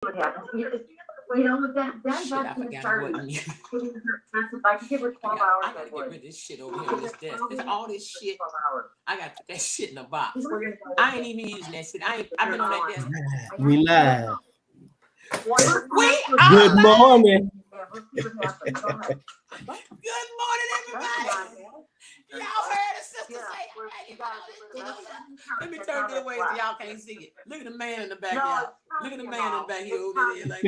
what happens. That Shit, about I to get forgot I started. wasn't mute. If I could give her 12 I hours, I gotta get would. rid of this shit over here on this desk. This all this shit. 12 hours. I gotta put that shit in a box. We're gonna go I ain't even using that shit. I've been on that desk. We live. We Good are live. morning. Yeah, let's see what happens. Go ahead. Good morning, everybody. Y'all heard a sister say, hey, let me turn this way so y'all can't see it. Look at the man in the back, y'all. Look at the man in the back. He over there like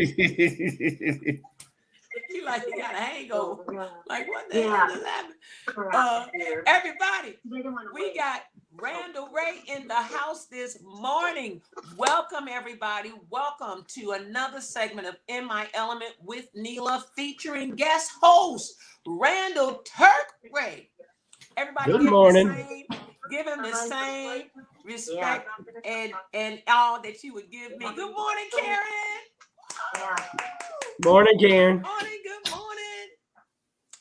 he like he got a hangover. Like what the hell is happening? Everybody, we got Randall Ray in the house this morning. Welcome, everybody. Welcome to another segment of In My Element with Neela, featuring guest host Randall Turk Ray. Everybody, Good morning. Give him the same respect and all that you would give me. Good morning, Karen. Morning, Karen. Morning, good morning.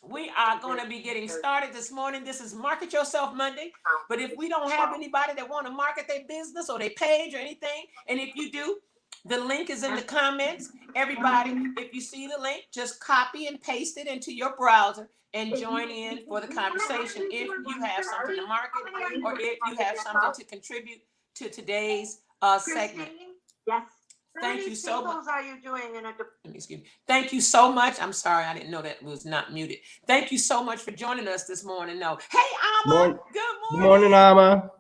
We are going to be getting started this morning. This is Market Yourself Monday. But if we don't have anybody that want to market their business or their page or anything, and if you do, the link is in the comments. Everybody, if you see the link, just copy and paste it into your browser and join in for the conversation if you have something to market or if you have something to contribute to today's segment. Yes. Thank you so much. Are you doing in a Excuse me. Thank you so much. I'm sorry, I didn't know that was not muted. Thank you so much for joining us this morning. No. Hey, Amma. Good morning. Good morning, Amma.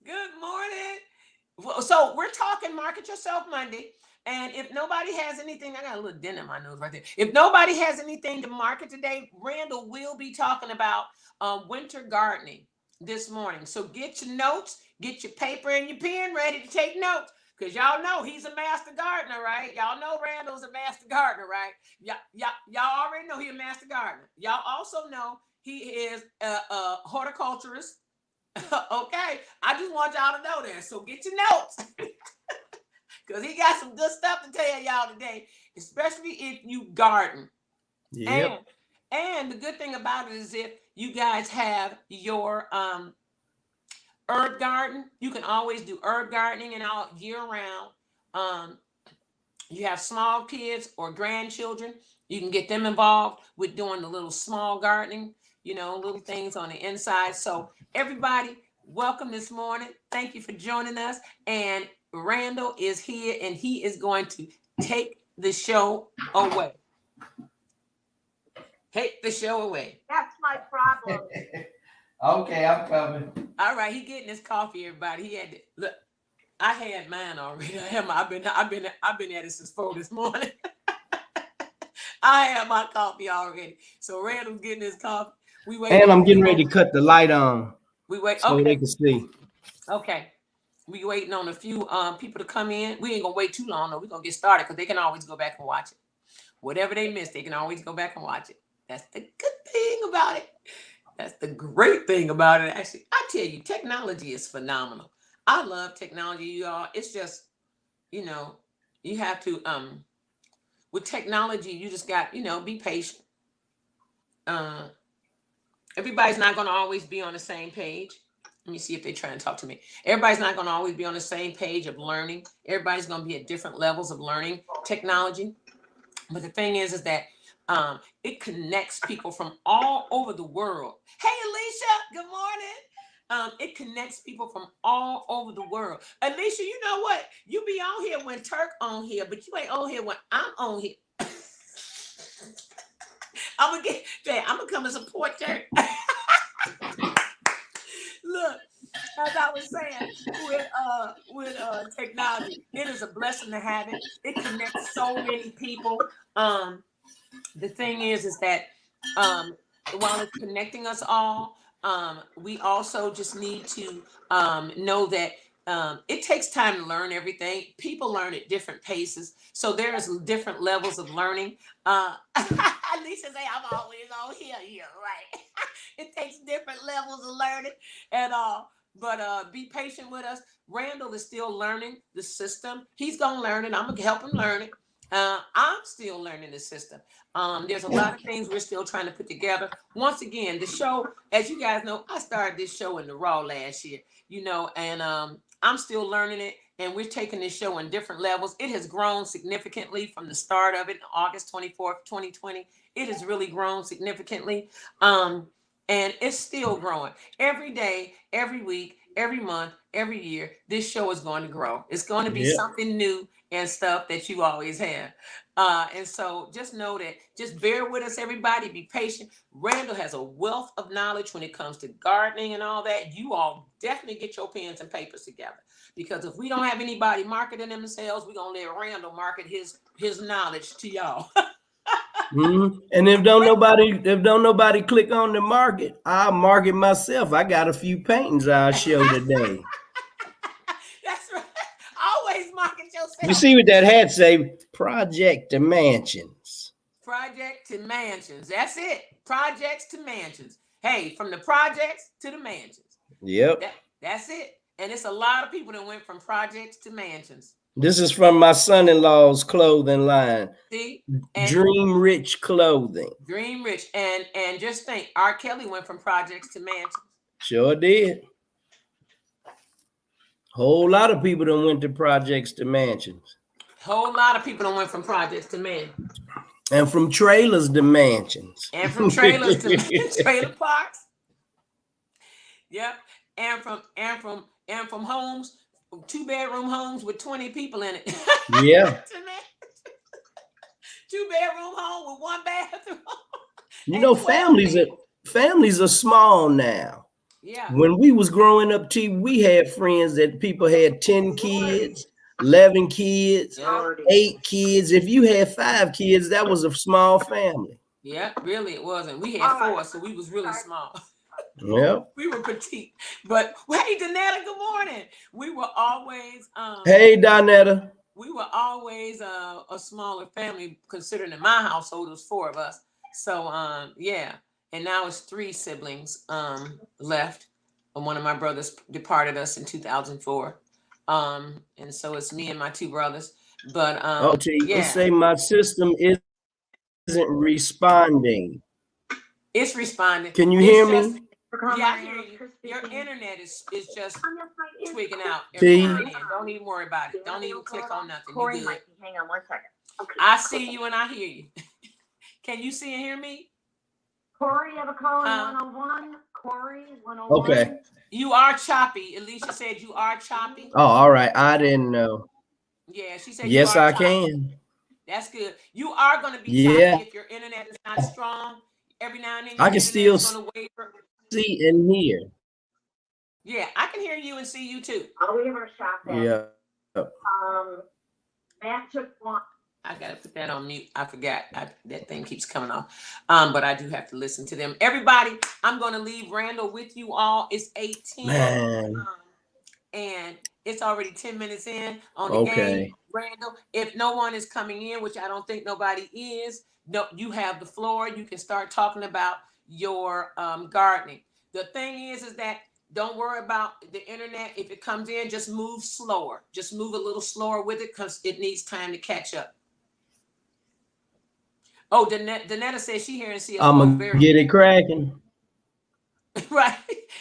Good morning. So we're talking Market Yourself Monday. And if nobody has anything, I got a little dent in my nose right there. If nobody has anything to market today, Randall will be talking about winter gardening this morning. So get your notes, get your paper and your pen ready to take notes. Because y'all know he's a master gardener, right? Y'all know Randall's a master gardener, right? Y'all already know he's a master gardener. Y'all also know he is a horticulturist. Okay, I just want y'all to know that. So get your notes. Because he got some good stuff to tell y'all today, especially if you garden. Yep. And the good thing about it is if you guys have your herb garden, you can always do herb gardening and all year round. You have small kids or grandchildren, you can get them involved with doing the little small gardening, little things on the inside. So everybody, welcome this morning. Thank you for joining us. And Randall is here and he is going to take the show away. Take the show away. That's my problem. Okay, I'm coming. All right, he getting his coffee, everybody. He had to look. I had mine already. I've been at it since 4 this morning. I had my coffee already. So Randall's getting his coffee. We wait. And I'm getting ready to cut the light on. We wait. So Okay. they can see. Okay. We waiting on a few people to come in. We ain't gonna wait too long though. We're gonna get started because they can always go back and watch it. Whatever they missed, they can always go back and watch it. That's the good thing about it. That's the great thing about it. Actually, I tell you, technology is phenomenal. I love technology, y'all. It's just, you have to with technology, you just got, be patient. Everybody's not going to always be on the same page. Let me see if they try and talk to me. Everybody's not going to always be on the same page of learning. Everybody's going to be at different levels of learning technology. But the thing is that it connects people from all over the world. Hey, Alicia, good morning. It connects people from all over the world. Alicia, you know what? You be on here when Turk on here, but you ain't on here when I'm on here. I'm gonna come and support Turk. Look, as I was saying, with technology, it is a blessing to have it. It connects so many people. The thing is that while it's connecting us all, we also just need to know that it takes time to learn everything. People learn at different paces, so there's different levels of learning. Lisa say I'm always on here, right? It takes different levels of learning and all. But be patient with us. Randall is still learning the system. He's gonna learn it. I'm gonna help him learn it. I'm still learning the system. There's a lot of things we're still trying to put together. Once again, the show, as you guys know, I started this show in the Raw last year, and I'm still learning it. and we're taking this show in different levels. It has grown significantly from the start of it, August 24th, 2020. It has really grown significantly. And it's still growing every day, every week, every month, every year. This show is going to grow. It's going to be something new and stuff that you always have. And so just know that, just bear with us, everybody. Be patient. Randall has a wealth of knowledge when it comes to gardening and all that. You all definitely get your pens and papers together, because if we don't have anybody marketing themselves, we're going to let Randall market his knowledge to y'all. Mm-hmm. And if don't nobody click on the market, I'll market myself. I got a few paintings I'll show today. That's right. Always market yourself. You see what that hat say? Project to mansions. Project to mansions. That's it. Projects to mansions. Hey, from the projects to the mansions. Yep. That's it. And it's a lot of people that went from projects to mansions. This is from my son-in-law's clothing line. See? Dream Rich Clothing. Dream Rich. And just think, R. Kelly went from projects to mansions. Sure did. Whole lot of people done went to projects to mansions. Whole lot of people done went from projects to mansions. And from trailers to mansions. And from trailers to trailer parks. Yep. And from homes, 2-bedroom homes with 20 people in it. Yeah. 2-bedroom home with 1 bathroom. You know, families are small now. Yeah. When we was growing up, we had friends that people had 10 kids, 11 kids, 8 kids. If you had 5 kids, that was a small family. Yeah, really it wasn't. We had 4, so we was really small. Yep. We were petite. But hey, Donetta, good morning. We were always hey, Donetta. We were always a smaller family, considering in my household it was 4 of us. So yeah. And now it's 3 siblings left. And one of my brothers departed us in 2004. And so it's me and my 2 brothers. But you say my system isn't responding. It's responding. Can you hear me? Yeah, I hear you. Your internet is just tweaking out. Don't even worry about it. Don't even click on nothing. You good. Hang on 1 second. Okay. I see you and I hear you. Can you see and hear me? Corey, you have a call in 101? Corey, 101? Okay. You are choppy. Alicia said you are choppy. Oh, all right. I didn't know. Yeah, she said yes, you are I choppy. Can. That's good. You are going to be choppy if your internet is not strong. Every now and then I can still see and hear. Yeah, I can hear you and see you too. Oh, we have our shop there. Yeah. Matt took 1. I gotta put that on mute. I forgot. That thing keeps coming off. But I do have to listen to them. Everybody, I'm gonna leave Randall with you all. It's 8:10. And it's already 10 minutes in on the game. Randall, if no one is coming in, which I don't think nobody is, no, you have the floor. You can start talking about your gardening. The thing is that don't worry about the internet. If it comes in, just move slower. Just move a little slower with it, because it needs time to catch up. Oh, Donetta says she here and see us. I'm gonna get it cracking. Right.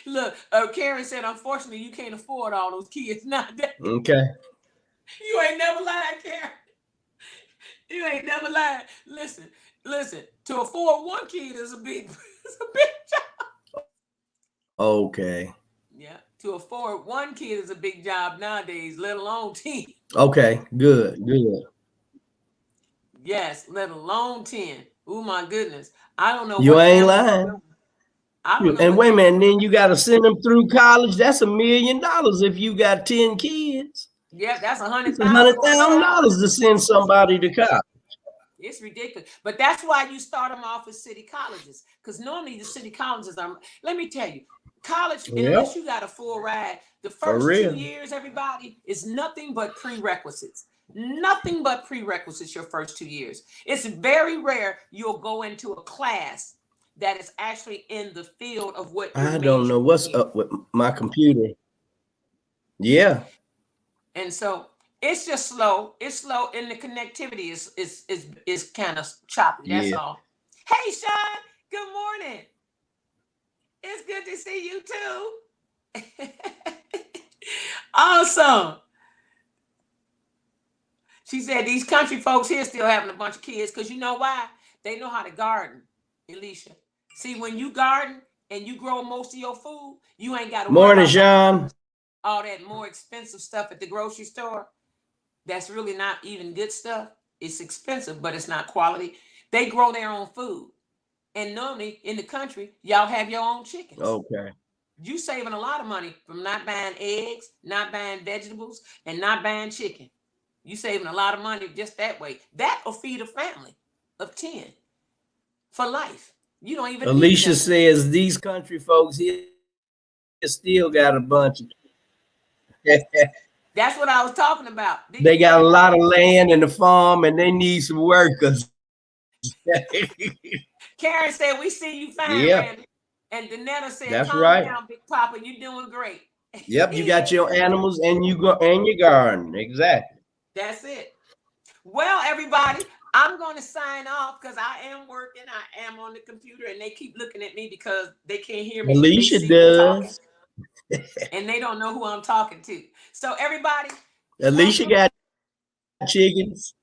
Look, Karen said, unfortunately, you can't afford all those kids nowadays. Okay. You ain't never lied, Karen. You ain't never lied. Listen. To afford 1 kid is a big job. Okay. Yeah. To afford 1 kid is a big job nowadays, let alone 10. Okay. Good. Yes, let alone 10. Oh my goodness. I don't know. You ain't lying. And wait a minute, then you got to send them through college. That's $1 million if you got 10 kids. Yeah, that's $100,000 to send somebody to college. It's ridiculous. But that's why you start them off with city colleges, because normally the city colleges are, let me tell you, college, unless you got a full ride, the first 2 years, everybody, is nothing but prerequisites. Nothing but prerequisites your first 2 years. It's very rare you'll go into a class that is actually in the field of what I don't know what's up with my computer. Yeah. And so it's just slow. It's slow, and the connectivity is kind of choppy. That's all. Hey, Sean. Good morning. It's good to see you too. Awesome. She said these country folks here still having a bunch of kids because you know why? They know how to garden, Alicia. See, when you garden and you grow most of your food, you ain't got to worry Morning, about Sean. all that more expensive stuff at the grocery store. That's really not even good stuff. It's expensive, but it's not quality. They grow their own food. And normally in the country, y'all have your own chickens. Okay. You saving a lot of money from not buying eggs, not buying vegetables, and not buying chicken. You saving a lot of money just that way. That will feed a family of 10 for life. You don't even Alicia need says these country folks here still got a bunch of That's what I was talking about. they got a lot of land in the farm and they need some workers. Karen said, we see you fine, Yeah. Randy. And Danetta said, That's calm right. down, Big Papa, you doing great. Yep, you got your animals and you go and your garden. Exactly. That's it. Well, everybody, I'm going to sign off because I am working. I am on the computer and they keep looking at me because they can't hear me. Alicia they does. and they don't know who I'm talking to. So everybody. Alicia got chickens.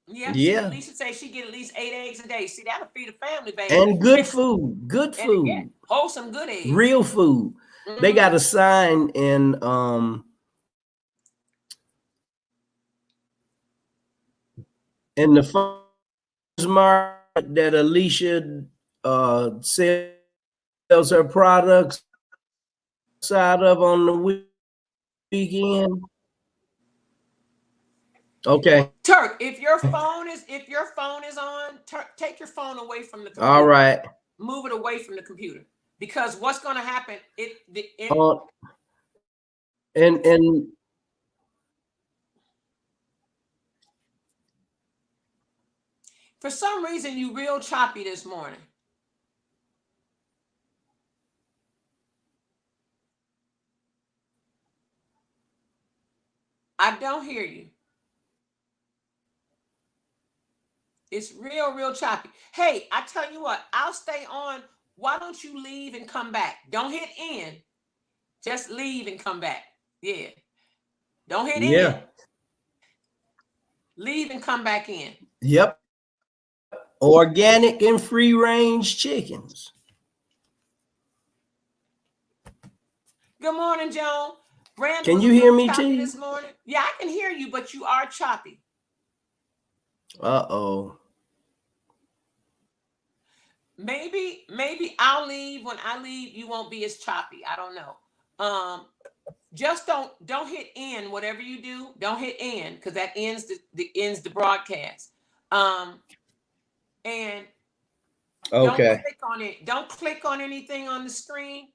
Yeah. Alicia says she get at least 8 eggs a day. See, that'll feed a family, baby. And good food. Good food. Yeah, wholesome, good eggs. Real food. Mm-hmm. They got a sign in the farmers market that Alicia sells her products out of on the weekend. Okay. Turk, if your phone is on, Turk, take your phone away from the computer. All right. Move it away from the computer. Because what's going to happen? And for some reason you real choppy this morning. I don't hear you. It's real choppy. Hey, I tell you what, I'll stay on. Why don't you leave and come back? Don't hit end. Just leave and come back. Yeah. Don't hit end. Leave and come back in. Yep. Organic and free range chickens. Good morning, Joan. Randall, can you hear me too? This morning? Yeah, I can hear you, but you are choppy. Uh-oh. Maybe I'll leave. When I leave, you won't be as choppy. I don't know. Just don't hit end. Whatever you do, don't hit end because that ends the broadcast. And don't click on it. Don't click on anything on the screen.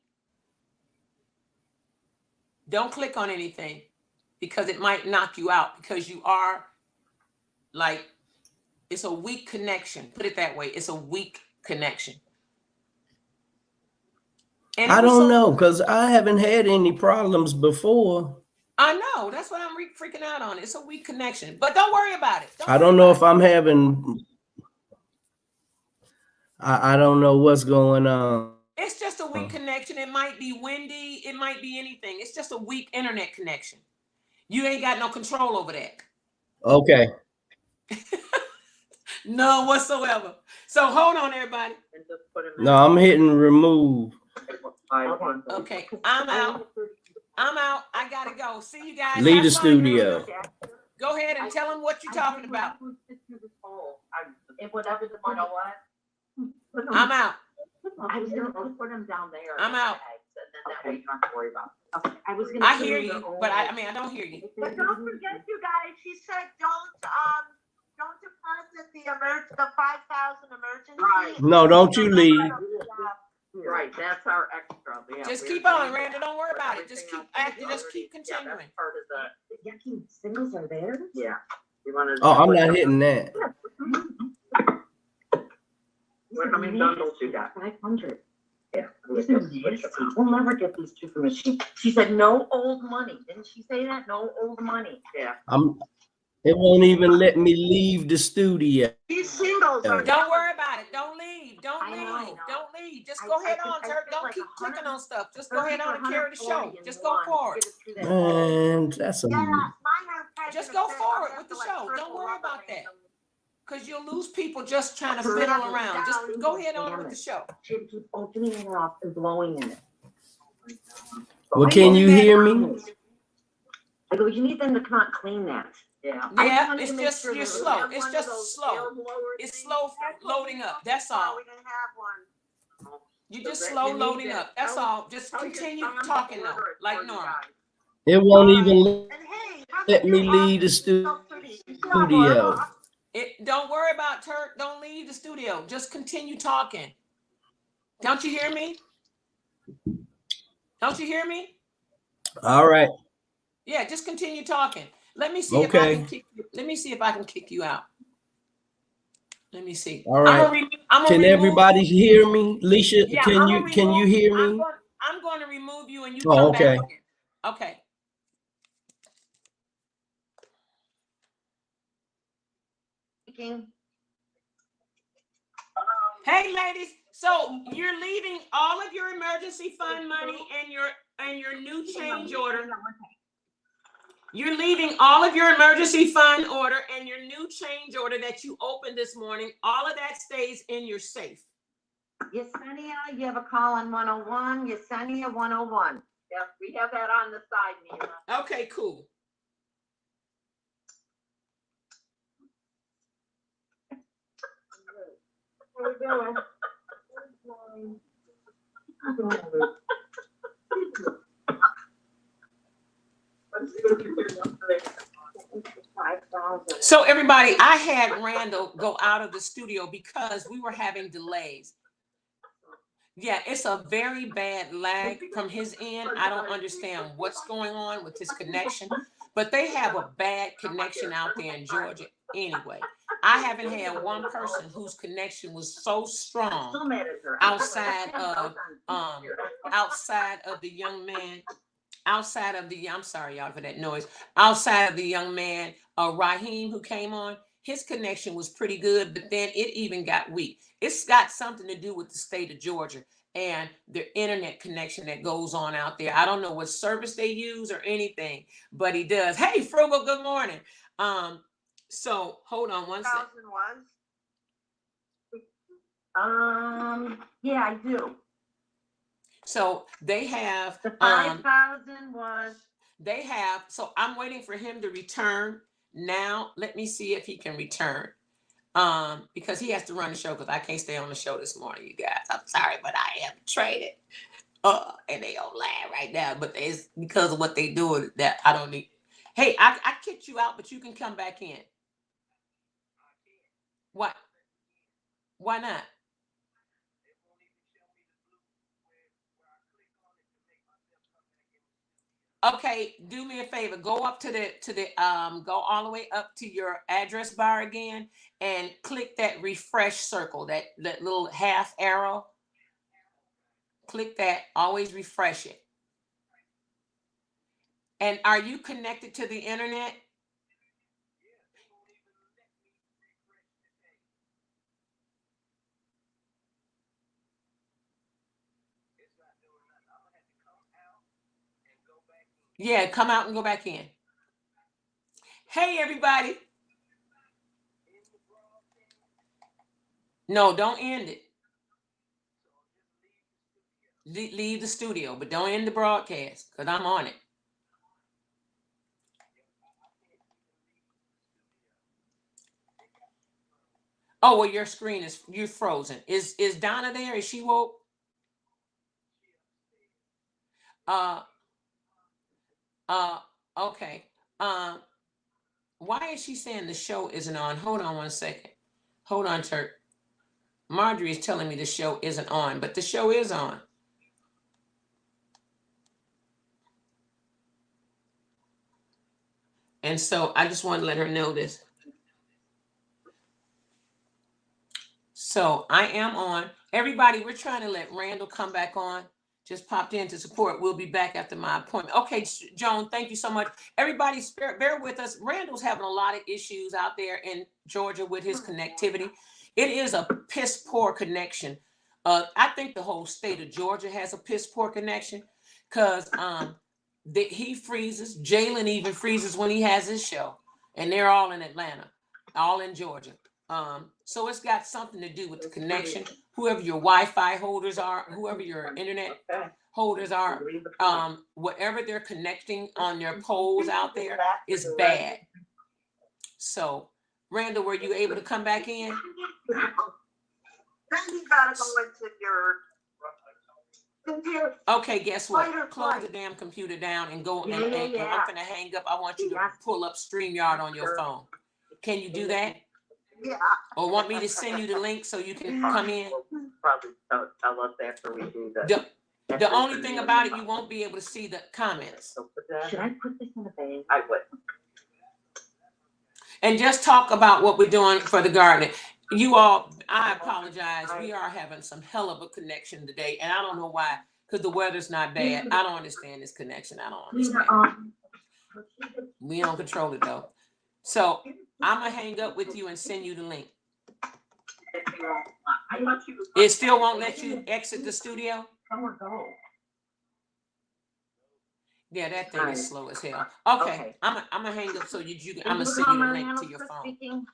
Don't click on anything because it might knock you out because you are like, it's a weak connection. Put it that way. It's a weak connection. And I don't know because I haven't had any problems before. I know. That's what I'm freaking out on. It's a weak connection, but don't worry about it. I don't know if I'm having. I don't know what's going on. It's just a weak connection. It might be windy. It might be anything. It's just a weak internet connection. You ain't got no control over that. Okay. None whatsoever. So hold on, everybody. No, I'm hitting remove. Okay, I'm out. I gotta go. See you guys. Leave the studio. Go ahead and tell them what you're talking about. I'm out. I was going to put them down there. I'm out. Okay, you don't have to worry about it. Okay, I hear you, but I don't hear you. But don't forget, you guys, she said don't deposit the 5,000 emergency. Right. No, don't you leave. Right, that's our extra. Yeah, just keep on, Randall. Don't worry about it. Just keep continuing. Yeah, that's part of the yucky singles are there. Yeah. I'm not hitting that. How many bundles you got? 500. Yeah. We'll never get these two from her. She said no old money. Didn't she say that? No old money. Yeah. It won't even let me leave the studio. These singles are. Don't worry about it. Don't leave. Don't leave. Don't leave. leave. Just go ahead on, Turk. Don't keep clicking on stuff. Just go ahead on and carry the show. Just go forward. Man, that's a Just go forward with the show. Don't worry about that. Because you'll lose people just trying to fiddle around. Just go ahead on with the show. She had to keep opening it up and blowing in it. well. Can you hear me? I go, you need them to come out and clean that. Yeah. Yeah, it's just, you're slow. It's just slow. It's slow loading up. That's all. You're just slow loading up. That's all. Just continue talking though, like normal. It won't even let me leave the studio. Don't worry about Turk. Don't leave the studio. Just continue talking. Don't you hear me? Don't you hear me? All right. Yeah, just continue talking. Let me see Okay. if I can kick you. Let me see if I can kick you out. Let me see. All right. Can everybody hear me? Leisha, Yeah, can you hear me? I'm going to remove you and you come back again. Okay. Hey ladies, so you're leaving all of your emergency fund money and your new change order. You're leaving all of your emergency fund order and your new change order that you opened this morning. All of that stays in your safe. Yesenia, you have a call on 101. Yesenia 101. Yep, we have that on the side, Nina. Okay, cool. So everybody, I had Randall go out of the studio because we were having delays. Yeah, it's a very bad lag from his end. I don't understand what's going on with his connection, but they have a bad connection out there in Georgia anyway. I haven't had one person whose connection was so strong outside of the young man, outside of the, I'm sorry y'all for that noise, outside of the young man, Raheem, who came on. His connection was pretty good, but then it even got weak. It's got something to do with the state of Georgia and the internet connection that goes on out there. I don't know what service they use or anything, but he does. Hey, Frugal, good morning. So hold on one second. Yeah, I do. So they have the 5,000 was. They have. So I'm waiting for him to return. Now let me see if he can return. Because he has to run the show because I can't stay on the show this morning, you guys. I'm sorry, but I am traded. And they don't laugh right now, but it's because of what they do that I don't need. Hey, I kicked you out, but you can come back in. What? Why not? Okay, do me a favor. Go up to the go all the way up to your address bar again and click that refresh circle, that little half arrow. Click that, always refresh it. And are you connected to the internet? Yeah, come out and go back in. Hey, everybody. No, don't end it. Leave the studio, but don't end the broadcast because I'm on it. Oh, well, your screen is, you're frozen. Is Donna there? Is she woke? Okay. Why is she saying the show isn't on? Hold on one second. Hold on, Turk. Marjorie is telling me the show isn't on, but the show is on. And so I just want to let her know this. So I am on. Everybody, we're trying to let Randall come back on. Just popped in to support. We'll be back after my appointment. Okay, Joan, thank you so much. Everybody, bear with us. Randall's having a lot of issues out there in Georgia with his connectivity. It is a piss poor connection. I think the whole state of Georgia has a piss poor connection because he freezes. Jalen even freezes when he has his show, and they're all in Atlanta, all in Georgia. So it's got something to do with the connection. Whoever your Wi-Fi holders are, whoever your internet holders are, whatever they're connecting on their poles out there is bad. So, Randall, were you able to come back in? Then you gotta go into your Okay, guess what? Fight or Close flight. the damn computer down and go Yeah, and yeah. I'm gonna hang up. I want you to Yeah. pull up StreamYard on your phone. Can you do that? Yeah. Or want me to send you the link so you can come in? Probably tell us after we do that. The only thing about it, you won't be able to see the comments. Should I put this in the bag? I would. And just talk about what we're doing for the garden. You all, I apologize. We are having some hell of a connection today, and I don't know why, because the weather's not bad. I don't understand this connection. I don't understand. We don't control it though. So I'm gonna hang up with you and send you the link. It still won't let you exit the studio? Yeah, that thing is slow as hell. Okay. I'm gonna hang up so I'm gonna send you the link to your phone.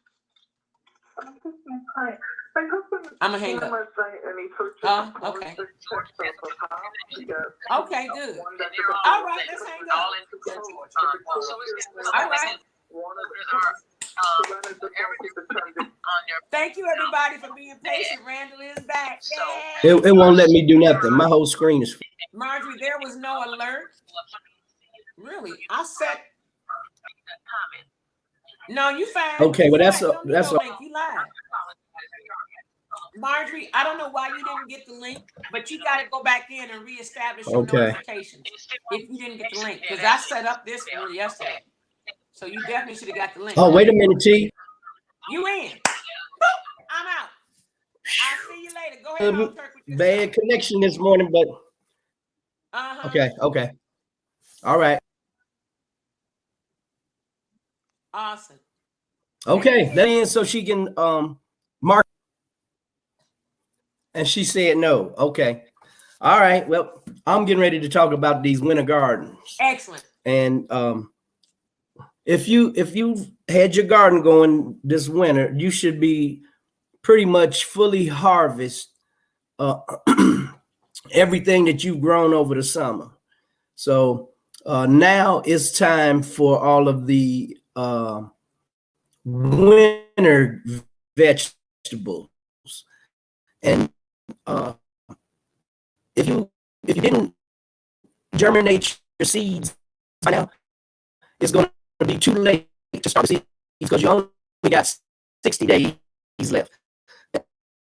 I'm gonna hang up. Okay. Okay, good. All right, let's hang up. All right. Thank you, everybody, for being patient. Randall is back. Yay! It won't let me do nothing. My whole screen is. Marjorie, there was no alert. Really? I set. No, you fine. Okay, well that's You lied. Marjorie, I don't know why you didn't get the link, but you got to go back in and reestablish your notifications if you didn't get the link, because I set up this one yesterday. So you definitely should have got the link. Oh, wait a minute, T. You in? Boop, I'm out. I'll see you later. Go ahead, Turk, with your Bad connection this morning, but okay. All right. Awesome. Okay, that is so she can mark. And she said no. Okay. All right. Well, I'm getting ready to talk about these winter gardens. Excellent. And if you had your garden going this winter, you should be pretty much fully harvest everything that you've grown over the summer. So now it's time for all of the winter vegetables. And if you didn't germinate your seeds by now, it's going to be too late to start the seeds because you only got 60 days left.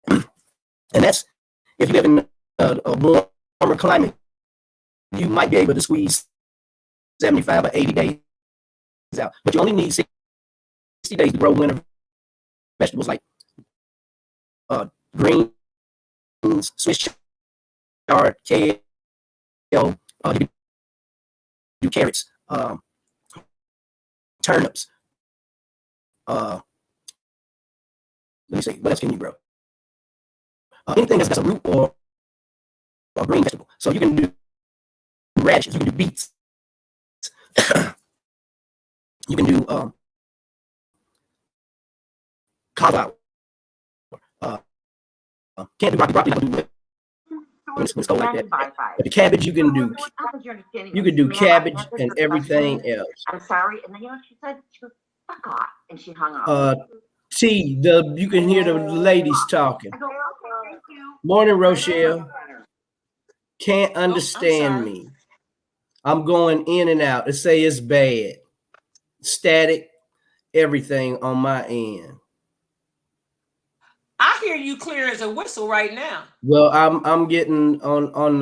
And that's if you live in a warmer climate, you might be able to squeeze 75 or 80 days out, but you only need 60 days to grow winter vegetables like greens, Swiss chard, kale, you do carrots, turnips. Let me see, what else can you grow? Anything that's a root or a green vegetable. So you can do radishes, you can do beets, you can do cauliflower. Can't do broccoli when it's cold like that. But the cabbage you can do. You could do cabbage and everything else. I'm sorry, and then she said, "Fuck off," and she hung up. T, you can hear the ladies talking. Morning, Rochelle. Can't understand me. I'm going in and out. It say it's bad. Static, everything on my end. I hear you clear as a whistle right now. Well, I'm getting on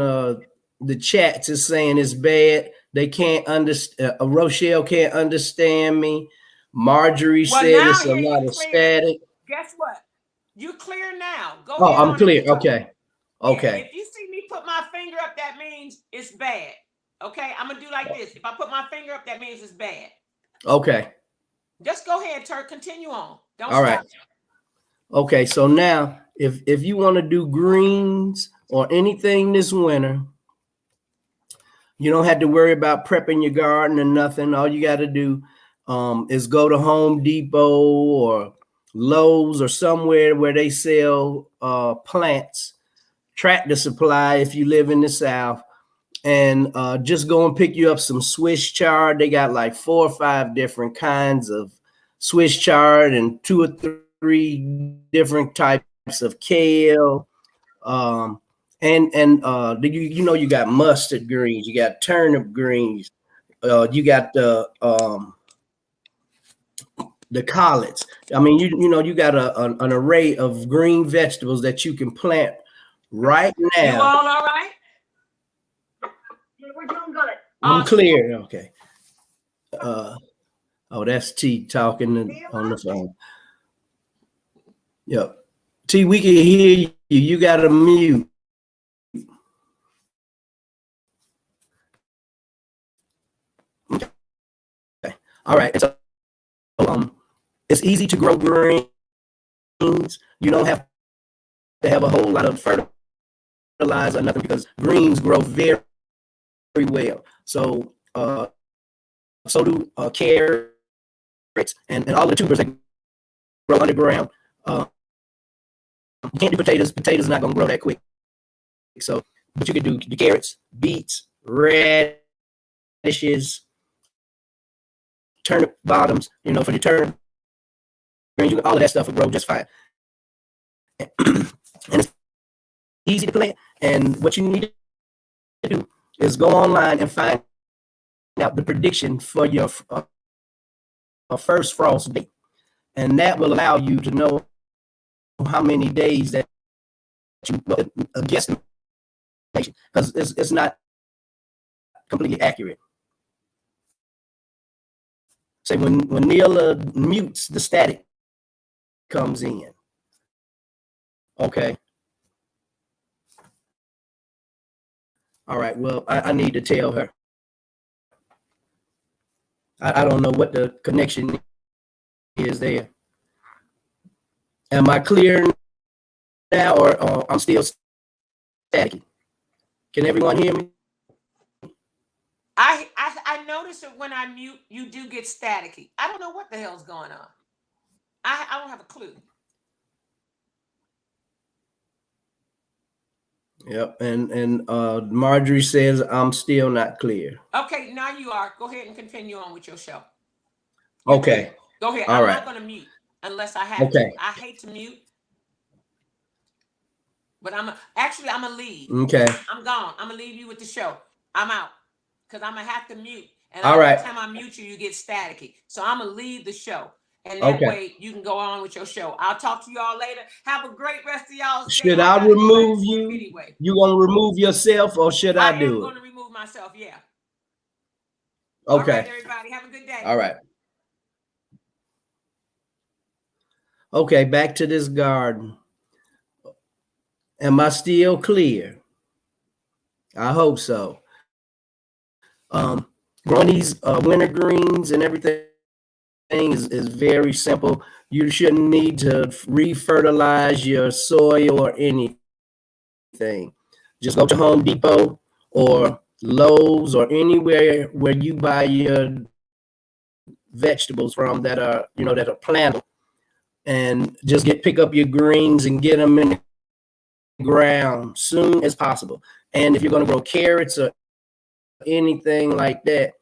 the chats is saying it's bad. They can't understand. Rochelle can't understand me. Marjorie said it's a lot of static. Guess what? You clear now. Go ahead. Oh, I'm clear. Okay. Yeah, if you see me put my finger up, that means it's bad. Okay, I'm gonna do like this. If I put my finger up, that means it's bad. Okay. Just go ahead, Turk. Continue on. Don't All stop. right. Okay, so now if you want to do greens or anything this winter, you don't have to worry about prepping your garden or nothing. All you got to do is go to Home Depot or Lowe's or somewhere where they sell plants, Tractor Supply if you live in the South, and just go and pick you up some Swiss chard. They got like 4 or 5 different kinds of Swiss chard and 2 or 3 different types of kale. You got mustard greens, you got turnip greens, you got the collards. I mean, you got an array of green vegetables that you can plant right You now. all right? Yeah, we're doing good. I'm clear. Okay. Oh, that's T talking on the phone. Yep. T, we can hear you. You got to mute. Okay. All right. So, it's easy to grow greens. You don't have to have a whole lot of fertilizer or nothing because greens grow very, very well. So, so do carrots and all the tubers that grow underground. You can't do potatoes. Potatoes are not going to grow that quick. So, but you can do the carrots, beets, radishes, turnip bottoms. For the turnip, all of that stuff will grow just fine. And it's easy to plant. And what you need to do is go online and find out the prediction for your first frost date, and that will allow you to know how many days that you guesstimation, because it's not completely accurate. Say when Neil mutes, the static comes in. Okay. All right. Well, I need to tell her. I don't know what the connection is there. Am I clear now, or I'm still staticky? Can everyone hear me? I notice that when I mute, you do get staticky. I don't know what the hell's going on. I don't have a clue. Yep, and Marjorie says I'm still not clear. Okay, now you are. Go ahead and continue on with your show. Okay. Go ahead. All I'm right. not going to mute unless I have Okay. to. I hate to mute, but I'm gonna leave. Okay. I'm gone. I'm gonna leave you with the show. I'm out because I'm gonna have to mute. And All right. every time I mute you, you get staticky. So I'm gonna leave the show. And that way you can go on with your show. I'll talk to y'all later. Have a great rest of y'all's day. Should I remove you? Anyway. You gonna remove yourself, or should I do it? I'm gonna remove myself, yeah. Okay. All right, everybody. Have a good day. All right. Okay, back to this garden. Am I still clear? I hope so. Growing these winter greens and everything is very simple. You shouldn't need to re-fertilize your soil or anything. Just go to Home Depot or Lowe's or anywhere where you buy your vegetables from that are plantable, and just pick up your greens and get them in the ground soon as possible. And if you're going to grow carrots or anything like that,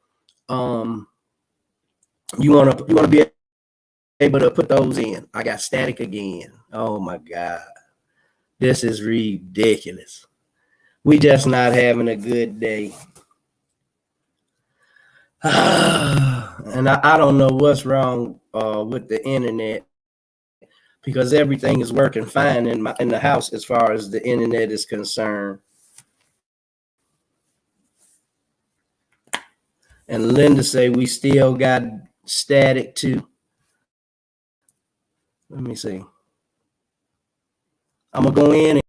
you want to be able to put those in. I got static again. Oh my God, this is ridiculous. We just not having a good day. And I don't know what's wrong with the internet, because everything is working fine in the house as far as the internet is concerned. And Linda say we still got static too. Let me see. I'm gonna go in.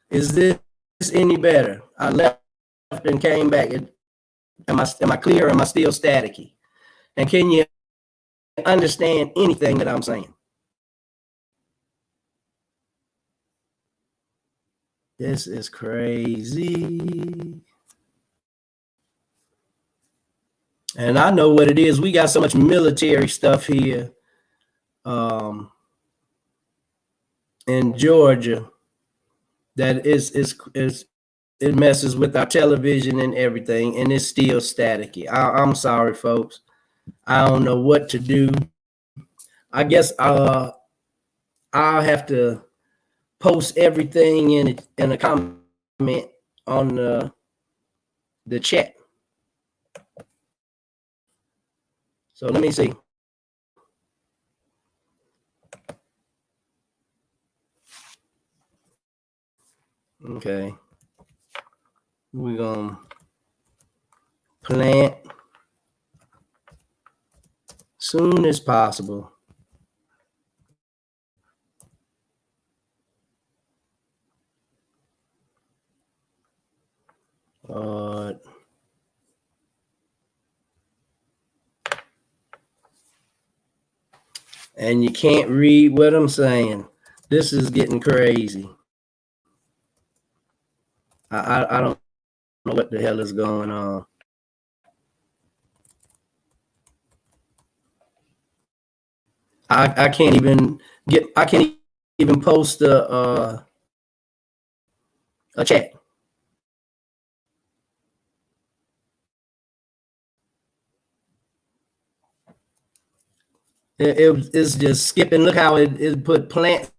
Is this any better? I left and came back. Am I clear or am I still staticky? And can you understand anything that I'm saying? This is crazy. And I know what it is. We got so much military stuff here in Georgia that it messes with our television and everything, and it's still staticky. I'm sorry, folks. I don't know what to do. I guess I'll have to post everything in a comment on the chat. So let me see. Okay. We're gonna plant soon as possible. And you can't read what I'm saying. This is getting crazy. I don't know what the hell is going on. I can't even post a chat. It's just skipping. Look how it put plant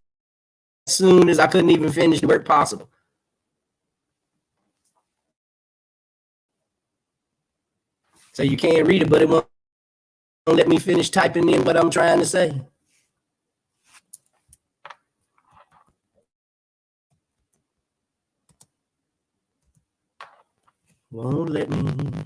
soon as I couldn't even finish the word possible. So you can't read it, but it won't let me finish typing in what I'm trying to say. Won't let me.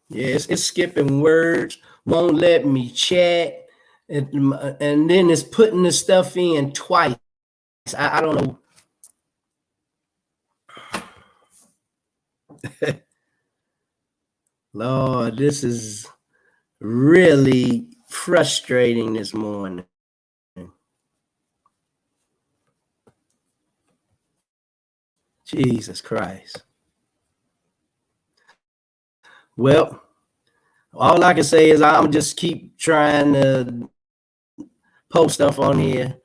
Yes, it's skipping words, won't let me chat, and then it's putting the stuff in twice. I don't know. Lord, this is really frustrating this morning. Jesus Christ. Well, all I can say is I'm just keep trying to post stuff on here.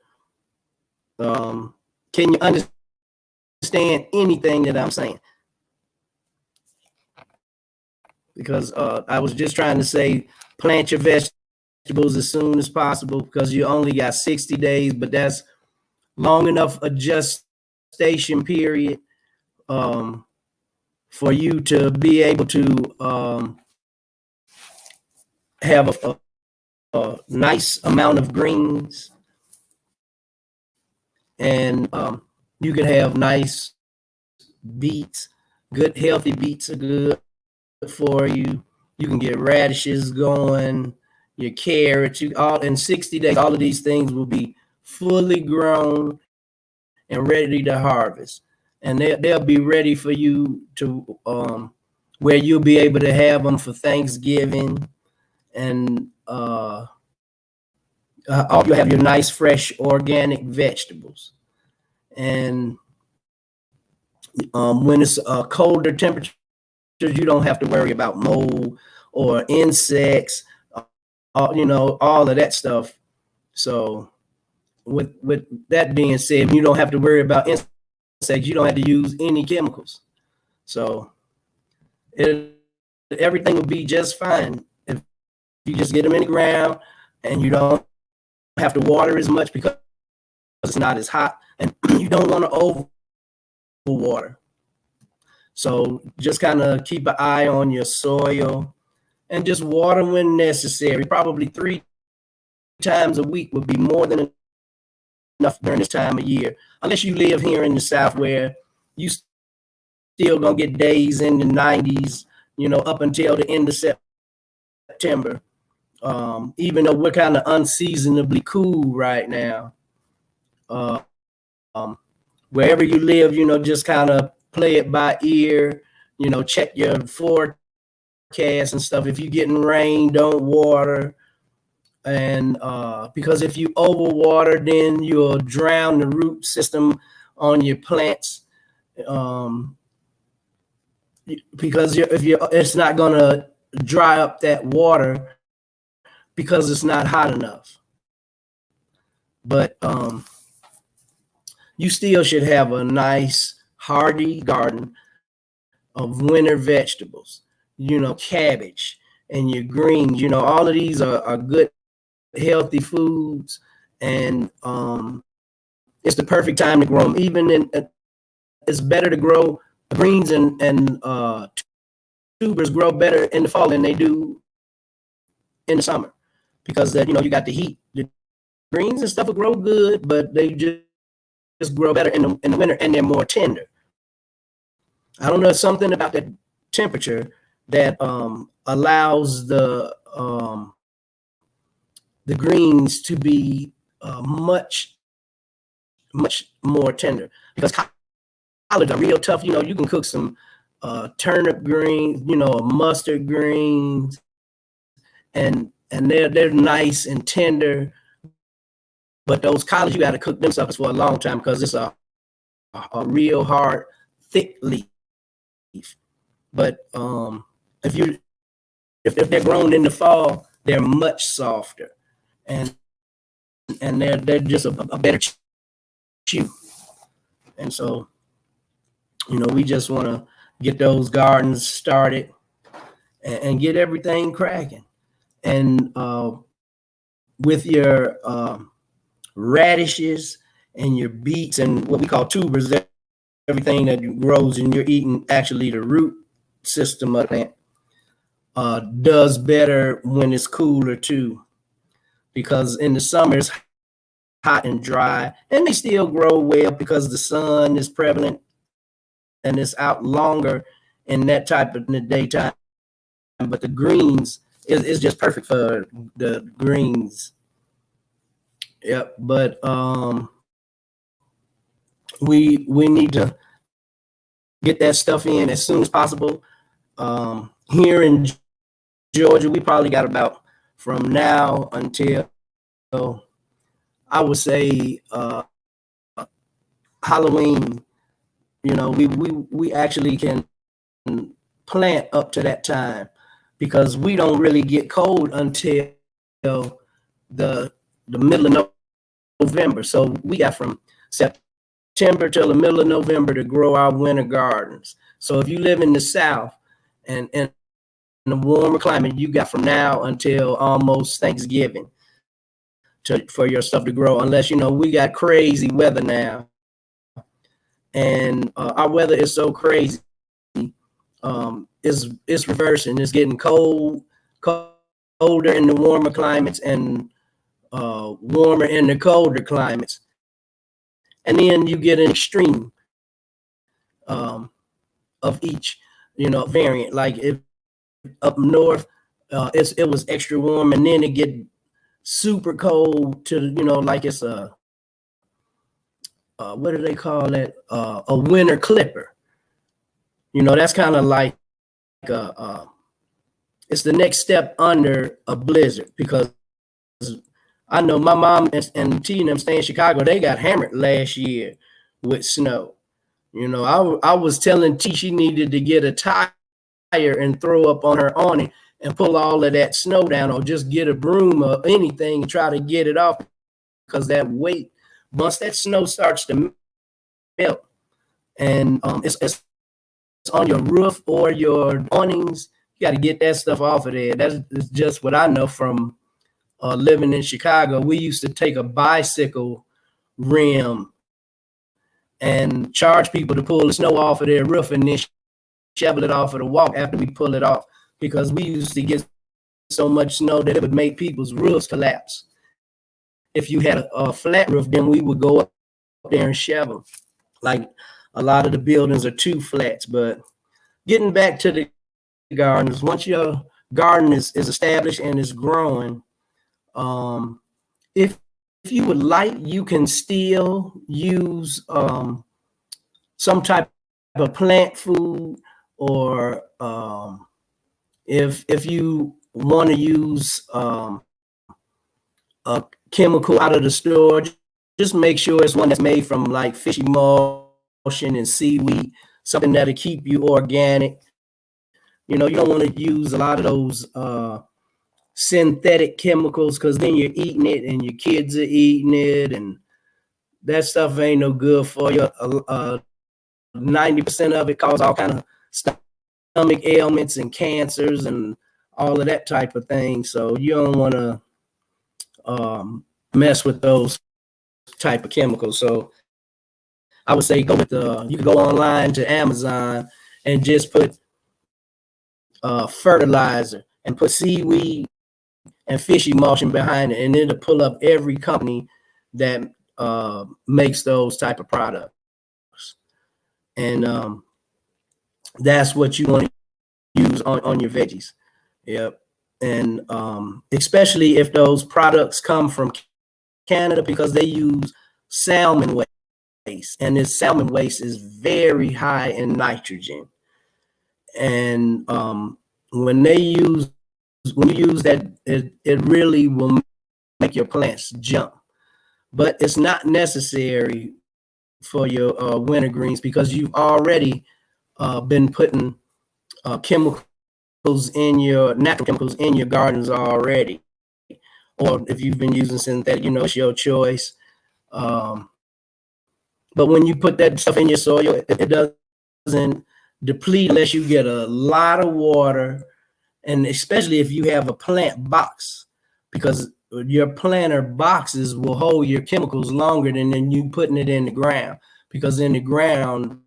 Can you understand anything that I'm saying? Because I was just trying to say plant your vegetables as soon as possible because you only got 60 days, but that's long enough adjustation period for you to be able to have a nice amount of greens, and you can have nice beets. Good healthy beets are good for you. You can get radishes going, your carrots, all in 60 days. All of these things will be fully grown and ready to harvest, and they'll be ready for you to where you'll be able to have them for Thanksgiving, and you'll have your nice fresh organic vegetables. And when it's colder temperatures, you don't have to worry about mold or insects, all of that stuff. So with that being said, you don't have to worry about insects. You don't have to use any chemicals. So everything will be just fine if you just get them in the ground and you don't have to water as much because it's not as hot, and you don't want to overwater. So just kind of keep an eye on your soil and just water when necessary. Probably 3 times a week would be more than enough during this time of year, unless you live here in the South where you still gonna get days in the 90s, up until the end of September. Even though we're kind of unseasonably cool right now. Wherever you live, just kind of play it by ear, check your forecast and stuff. If you're getting rain, don't water. And because if you overwater, then you'll drown the root system on your plants. Because it's not gonna dry up that water because it's not hot enough. But you still should have a nice hardy garden of winter vegetables, cabbage and your greens. All of these are good, healthy foods, and it's the perfect time to grow them. It's better to grow greens and tubers grow better in the fall than they do in the summer, because you got the heat. The greens and stuff will grow good, but they just grow better in the winter, and they're more tender. I don't know, something about that temperature that allows the greens to be much more tender, because collards are real tough. You can cook some turnip greens, mustard greens, and they're nice and tender. But those collards, you got to cook them suckers for a long time, because it's a real hard, thick leaf. But if they're grown in the fall, they're much softer, and they're just a better chew. And so, we just want to get those gardens started and get everything cracking. And with your radishes and your beets and what we call tubers, everything that grows and you're eating, actually the root system of the plant does better when it's cooler too, because in the summer it's hot and dry, and they still grow well because the sun is prevalent and it's out longer in that type of in the daytime. But the greens is just perfect for the greens. Yep. But we need to get that stuff in as soon as possible. Here in Georgia, we probably got about, from now until, I would say, Halloween, we actually can plant up to that time, because we don't really get cold until the middle of November. So we got from September till the middle of November to grow our winter gardens. So if you live in the South and in a warmer climate, you got from now until almost Thanksgiving for your stuff to grow, unless we got crazy weather now, and our weather is so crazy. It's reversing. It's getting colder in the warmer climates and warmer in the colder climates, and then you get an extreme of each variant. Like if up north it was extra warm, and then it get super cold to like it's a what do they call it, a winter clipper. That's kind of like it's the next step under a blizzard, because I know my mom and T and them stay in Chicago. They got hammered last year with snow. I was telling T she needed to get a tire and throw up on her awning and pull all of that snow down, or just get a broom or anything and try to get it off, because that weight, once that snow starts to melt, and it's on your roof or your awnings, you got to get that stuff off of there. That's just what I know from living in Chicago, we used to take a bicycle rim and charge people to pull the snow off of their roof and then shovel it off of the walk after we pull it off, because we used to get so much snow that it would make people's roofs collapse. If you had a flat roof, then we would go up there and shovel. Like a lot of the buildings are 2 flats. But getting back to the gardens, once your garden is established and is growing, if you would like, you can still use some type of plant food, or if you want to use a chemical out of the store, just make sure it's one that's made from like fish emulsion and seaweed, something that'll keep you organic. You know, you don't want to use a lot of those synthetic chemicals, because then you're eating it and your kids are eating it, and that stuff ain't no good for you. 90% of it causes all kind of stomach ailments and cancers and all of that type of thing. So you don't want to mess with those type of chemicals. So I would say you can go online to Amazon and just put fertilizer and put seaweed and fish emulsion behind it, and it'll pull up every company that makes those type of products. And that's what you want to use on your veggies. Yep. And especially if those products come from Canada, because they use salmon waste, and this salmon waste is very high in nitrogen. And when you use that, it really will make your plants jump. But it's not necessary for your winter greens, because you've already been putting chemicals in your natural chemicals in your gardens already. Or if you've been using synthetic, you know, it's your choice. But when you put that stuff in your soil, it doesn't deplete unless you get a lot of water, and especially if you have a plant box, because your planter boxes will hold your chemicals longer than you putting it in the ground, because in the ground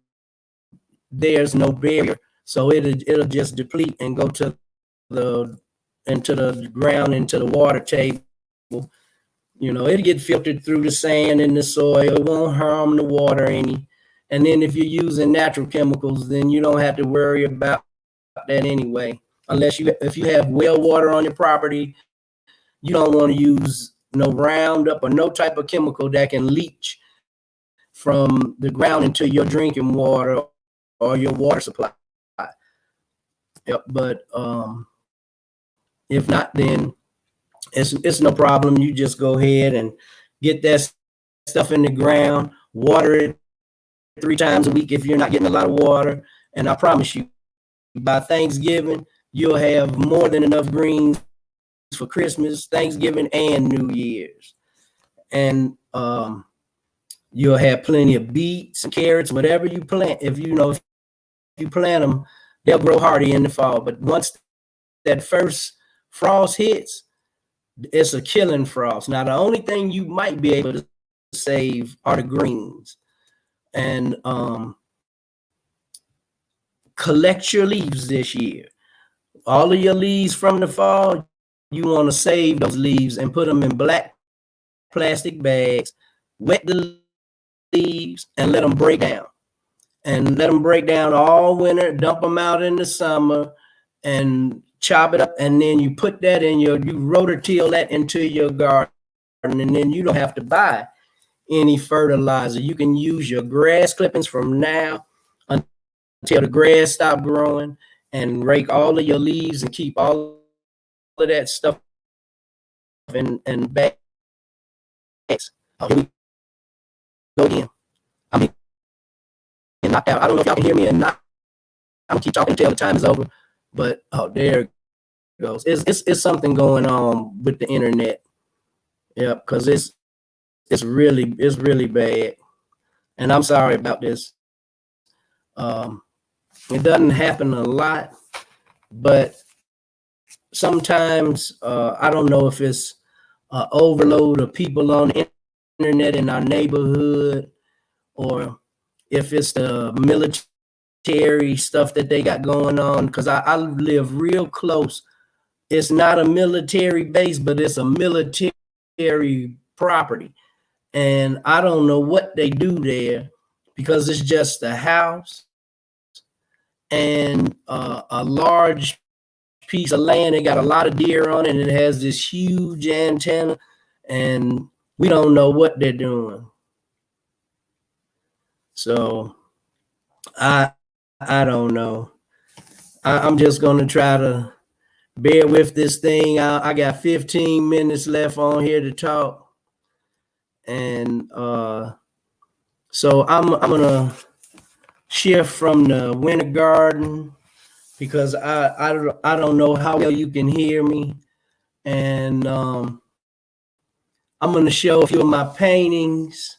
there's no barrier, so it'll just deplete and go into the ground, into the water table. You know, it'll get filtered through the sand and the soil. It won't harm the water any. And then if you're using natural chemicals, then you don't have to worry about that anyway. If you have well water on your property, you don't want to use no Roundup or no type of chemical that can leach from the ground into your drinking water or your water supply. Yep. But if not, then it's no problem. You just go ahead and get that stuff in the ground, water it 3 times a week if you're not getting a lot of water. And I promise you, by Thanksgiving, you'll have more than enough greens for Christmas, Thanksgiving, and New Year's. And you'll have plenty of beets and carrots, whatever you plant. If you plant them, they'll grow hardy in the fall. But once that first frost hits, it's a killing frost. Now, the only thing you might be able to save are the greens. And collect your leaves this year. All of your leaves from the fall, you want to save those leaves and put them in black plastic bags, wet the leaves, and let them break down. And let them break down all winter, dump them out in the summer, and chop it up. And then you put that in you rototill that into your garden, and then you don't have to buy any fertilizer. You can use your grass clippings from now until the grass stop growing, and rake all of your leaves and keep all of that stuff in bags. Oh, here we go again. I'm getting knocked out. I don't know if y'all can hear me or not. I'm gonna keep talking until the time is over. But there it goes. It's something going on with the internet. Yeah, because it's really bad. And I'm sorry about this. It doesn't happen a lot, but sometimes I don't know if it's overload of people on the internet in our neighborhood, or if it's the military stuff that they got going on, because I live real close. It's not a military base, but it's a military property. And I don't know what they do there, because it's just a house and a large piece of land. They got a lot of deer on it, and it has this huge antenna, and we don't know what they're doing. So I don't know. I'm just gonna try to bear with this thing. I got 15 minutes left on here to talk, and so I'm gonna shift from the winter garden, because I don't know how well you can hear me, and I'm gonna show a few of my paintings.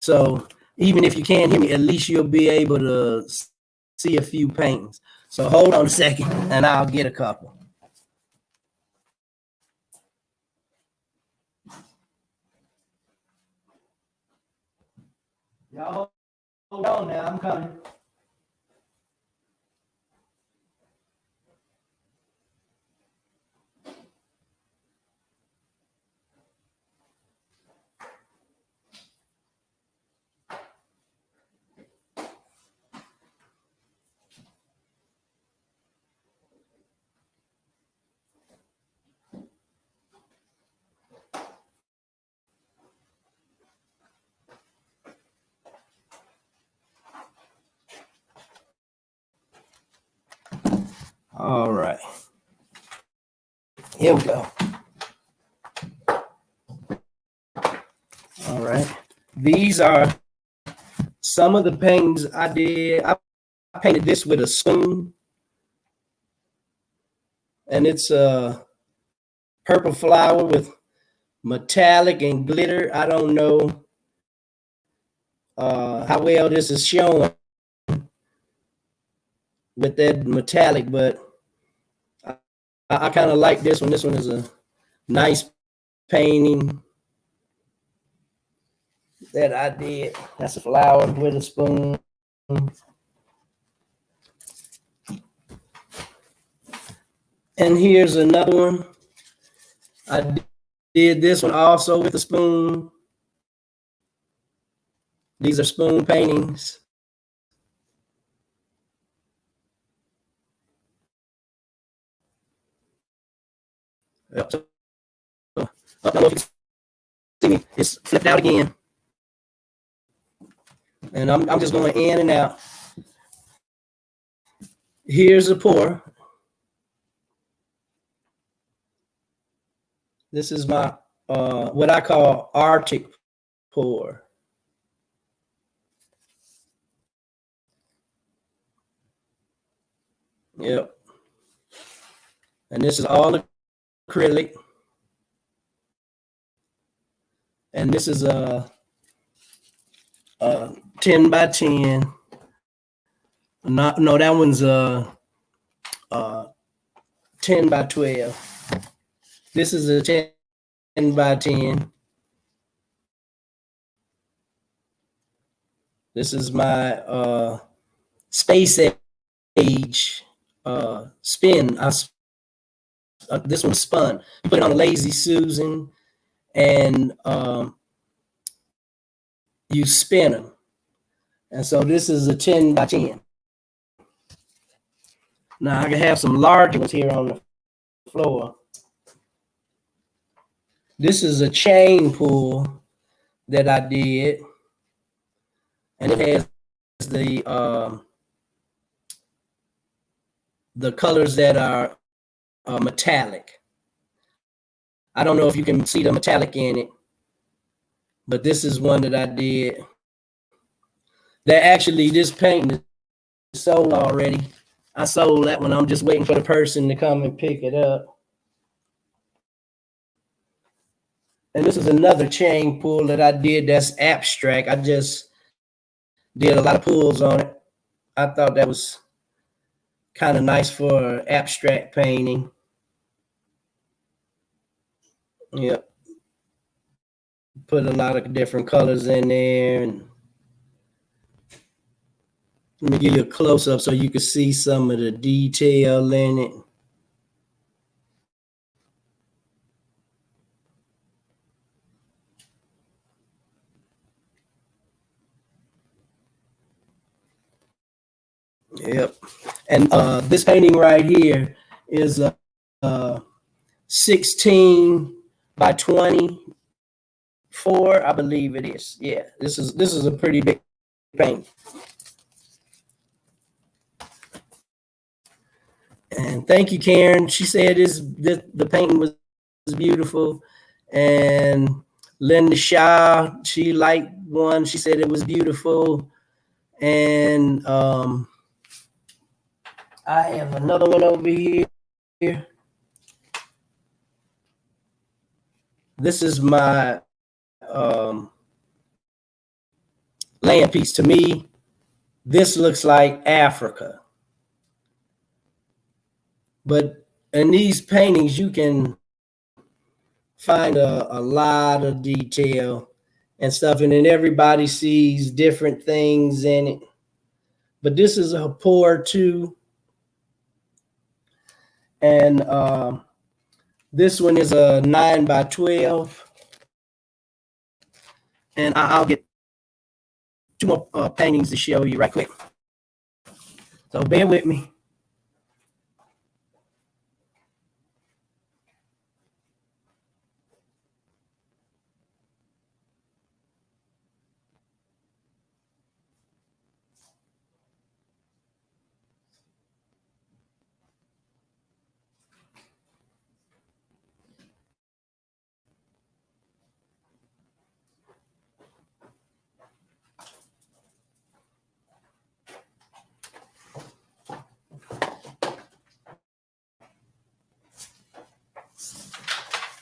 So even if you can't hear me, at least you'll be able to see a few paintings. So hold on a second, and I'll get a couple. Y'all hold on now, I'm coming. All right. Here we go. All right. These are some of the paintings I did. I painted this with a spoon, and it's a purple flower with metallic and glitter. I don't know how well this is showing with that metallic, but I kind of like this one. This one is a nice painting that I did. That's a flower with a spoon. And here's another one. I did this one also with a spoon. These are spoon paintings. Yep. So, I don't know if you can see me. It's flipped out again. And I'm just going in and out. Here's a pour. This is my what I call Arctic pour. Yep. And this is all acrylic. And this is a 10 by 10. No, that one's 10 by 12. This is a 10 by 10. This is my space age spin. This one spun. Put it on a Lazy Susan, and you spin them. And so this is a 10 by 10. Now I can have some larger ones here on the floor. This is a chain pull that I did, and it has the colors that are metallic. I don't know if you can see the metallic in it, but this is one that I did. That actually, this painting is sold already. I sold that one. I'm just waiting for the person to come and pick it up. And this is another chain pull that I did that's abstract. I just did a lot of pulls on it. I thought that was kind of nice for abstract painting. Yep. Put a lot of different colors in there. And let me give you a close up so you can see some of the detail in it. Yep. And this painting right here is 16 by 24, I believe it is. Yeah, this is a pretty big painting. And thank you, Karen. She said the painting was beautiful. And Linda Shaw, she liked one. She said it was beautiful. And I have another one over here. This is my land piece. To me, this looks like Africa. But in these paintings, you can find a lot of detail and stuff, and then everybody sees different things in it. But this is a pour too. And this one is a 9 by 12. And I'll get two more paintings to show you right quick. So bear with me.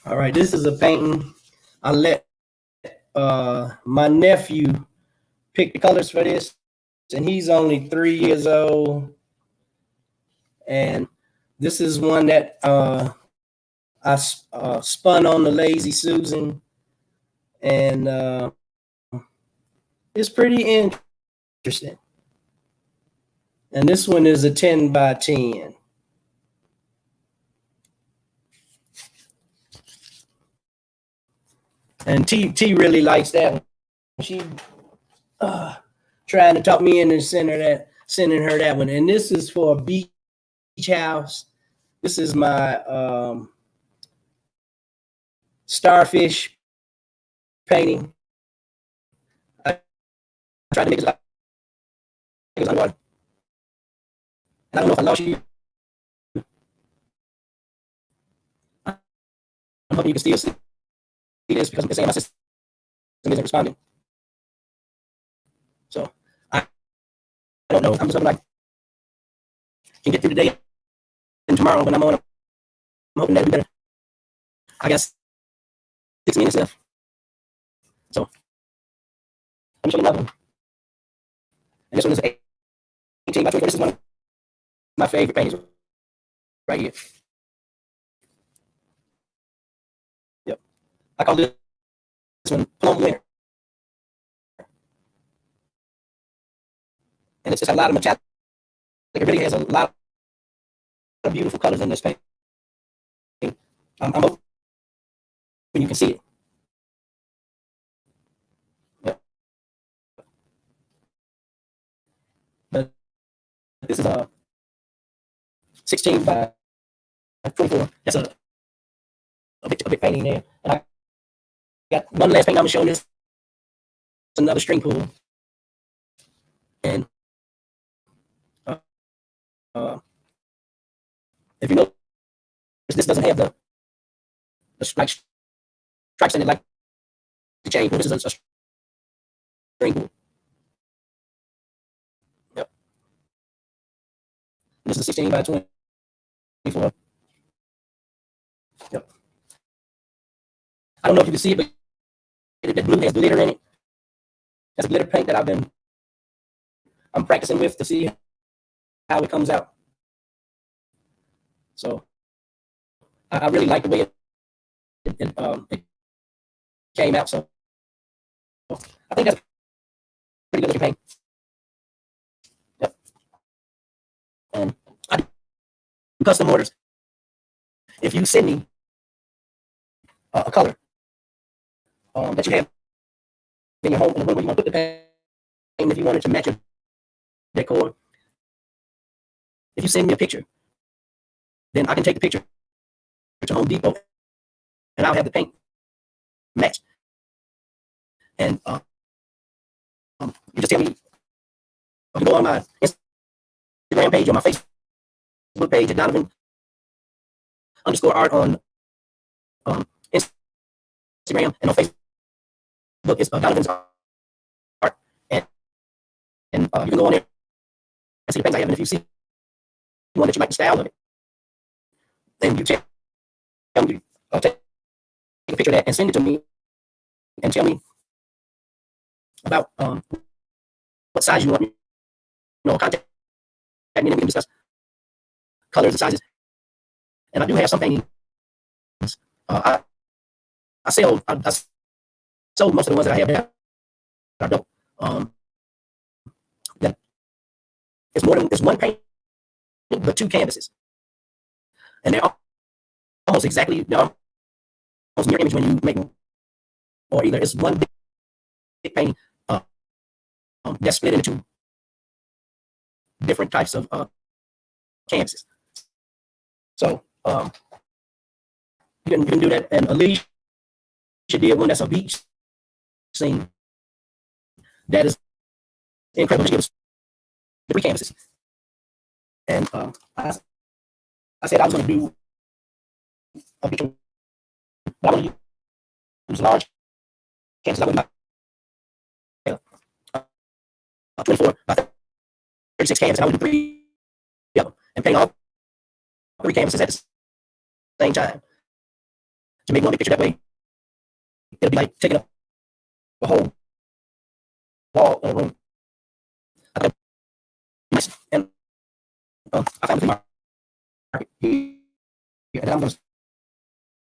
All right, this is a painting. I let my nephew pick the colors for this, and he's only 3 years old. And this is one that I spun on the Lazy Susan, and it's pretty interesting. And this one is a 10 by 10. And T really likes that one. She trying to talk me into sending her that one. And this is for a beach house. This is my starfish painting. I tried to make it like it was underwater. And I don't know if I lost you. I'm hoping you can still see this because I'm saying my system isn't responding. So I don't know. I'm just hoping I can get through the day and tomorrow when I'm on. I'm hoping that'll be better. I got 6 minutes left. So let me show you another one. And this one is 18 by 24. This is one of my favorite paintings right here. Yep. I call this one Plum Winter. And it's just a lot of metallic. It really has a lot of beautiful colors in this painting. I'm hoping you can see it. Yep. But this is a 16 by 24. That's a big painting there. And I got one last painting I'm showing this. It's another string pool. And if you notice, this doesn't have the like stripes in it like the chain pool. This is a string pool. Yep. This is 16 by 24. Yep. I don't know if you can see it, but the blue has glitter in it. That's a glitter paint that I'm practicing with to see how it comes out. So I really like the way it it came out. So I think that's a pretty good looking paint. Yep. I do custom orders. If you send me a color that you have in your home and where you want to put the paint, if you wanted to match your decor, if you send me a picture, then I can take the picture to Home Depot and I'll have the paint matched. And you just tell me, you can go on my Instagram page or my Facebook page at Donovan_art on Instagram, and on Facebook it's Donovan's Art. And you can go on there and see the paints I have. And if you see one that you like the style of it, then you tell me, take a picture of that and send it to me and tell me about what size you want. You know, contact me and we can discuss colors and sizes. And I do have some paintings. I sold most of the ones that I have now. I don't. That it's one painting, but two canvases, and they're almost exactly almost mirror image when you make them, or either it's one big painting that's split into two different types of canvases. So you can do that. And Alicia did one that's a beach scene. That is incredible. She gives 3 canvases. And I said I was going to do a picture, but I want to use large canvases. I went by 24 by 36 canvases. And I would do 3 of them and paint all 3 canvases at the same time to make one big picture. That way, it'll be like taking up the whole wall of a room. I thought nice. And I found it in my market here, and I'm going to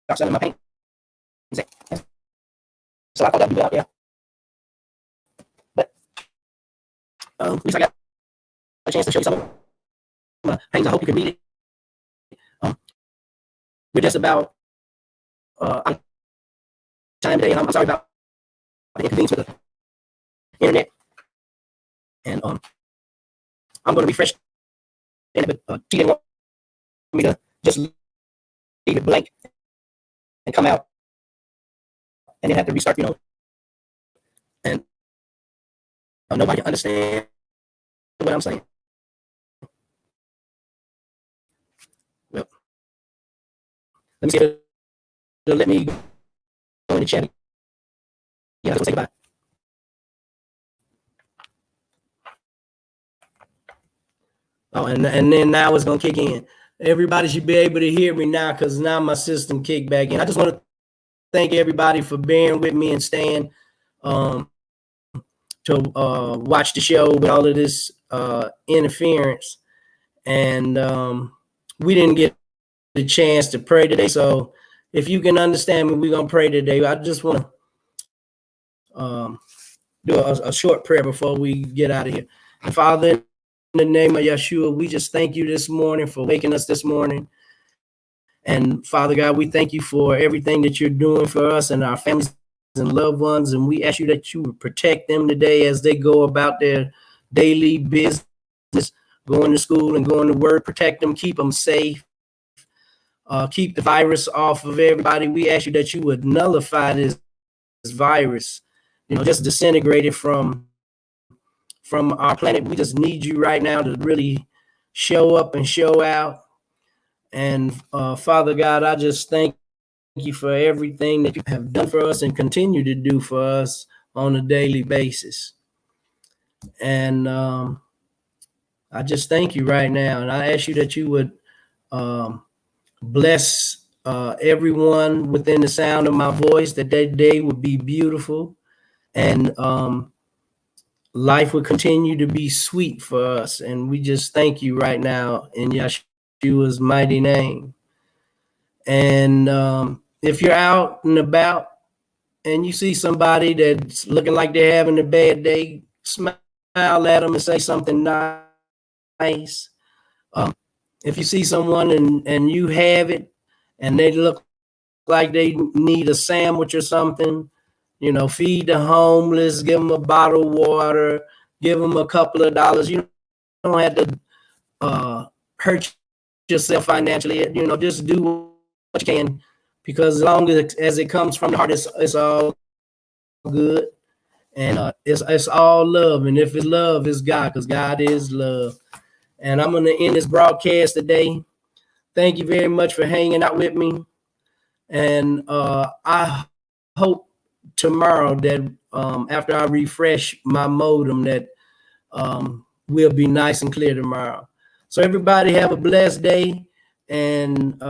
start selling my paint. So I thought that'd be good out there. But at least I got a chance to show you some of my paintings. I hope you can read it. We're just about time today, and I'm sorry about the inconvenience with the internet. And I'm going to refresh it, but she didn't want me to just leave it blank and come out and then have to restart, and nobody can understand what I'm saying. Well, let me see if it'll let me go in the chat. Yeah, I was going to say goodbye. Oh, and then now it's going to kick in. Everybody should be able to hear me now because now my system kicked back in. I just want to thank everybody for bearing with me and staying to watch the show with all of this interference. And we didn't get the chance to pray today. So if you can understand me, we're going to pray today. I just want to do a short prayer before we get out of here. Father, in the name of Yeshua, we just thank you this morning for waking us this morning. And Father God, we thank you for everything that you're doing for us and our families and loved ones. And we ask you that you would protect them today as they go about their daily business, going to school and going to work. Protect them, keep them safe. Keep the virus off of everybody. We ask you that you would nullify this virus, just disintegrate it from our planet. We just need you right now to really show up and show out. And Father God, I just thank you for everything that you have done for us and continue to do for us on a daily basis. And I just thank you right now. And I ask you that you would bless everyone within the sound of my voice, that day would be beautiful. And life would continue to be sweet for us. And we just thank you right now in Yeshua's mighty name. And if you're out and about and you see somebody that's looking like they're having a bad day, smile at them and say something nice. If you see someone and you have it and they look like they need a sandwich or something, you know, feed the homeless, give them a bottle of water, give them a couple of dollars. You don't have to hurt yourself financially. You know, just do what you can, because as long as it comes from the heart, it's all good, and it's all love. And if it's love, it's God, because God is love. And I'm gonna end this broadcast today. Thank you very much for hanging out with me, and I hope tomorrow that after I refresh my modem that we'll be nice and clear tomorrow. So everybody have a blessed day, and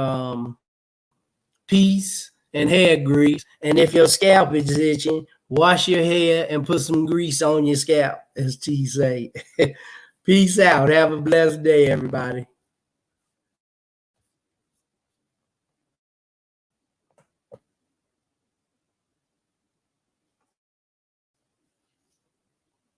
peace and hair grease. And if your scalp is itching, wash your hair and put some grease on your scalp, as T say. Peace out. Have a blessed day, everybody.